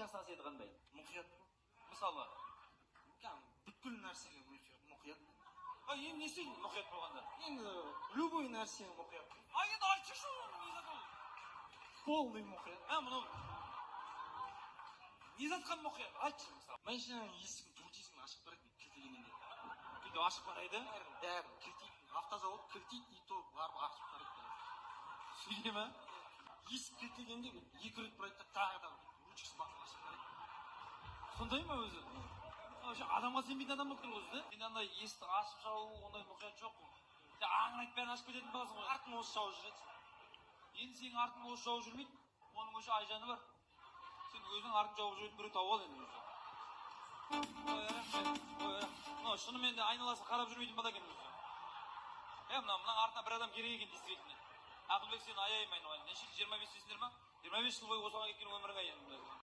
кіші ассоциаты қандай? Мұқият. Мысалы? Бүткіл нәрсеге мұқият. Енді не істейді мұқият болғанда? Енді любой нәрсеге мұқият. Енді айтшы не зат ол? Полный мұқият. Мынау не затқан мұқият? Айтшы мысалы. Машинаның есігін дутисін ашып барады, кілтегеннен де. Бүйтіп ашып қарайды? Бәрін кілтейтін. Автозавод кілтейді, и то барып ашып барады. Сөйде ма? Есік кілтегенде екі рет бұрайды, тағы да ручкасы бақып ашып барады. Сондай ма өзі? Адамға сенбейтін адам болып тұр өзі, да? Енді андай есікті ашып жабу, ондай мұқият жоқ. Аңын айтып бәрін ашып кететін баласың ғой. Артын осы жауып жүреді. Енді сенің артың осы жауып жүрмейді. Оның өзі айжаны бар. Сен өзің артын жауып жүретін біреу тауып ал енді өзі. Шынымен де айналасын қарап жүрмейтін бала екен өзі. Мынаның артына бір адам керек екен действительно. Ақылбек, сені аяймын айналайын. Неше 25 дейсіңдер ма? 25 жыл бойы осыған кеткен өмірің ай енді.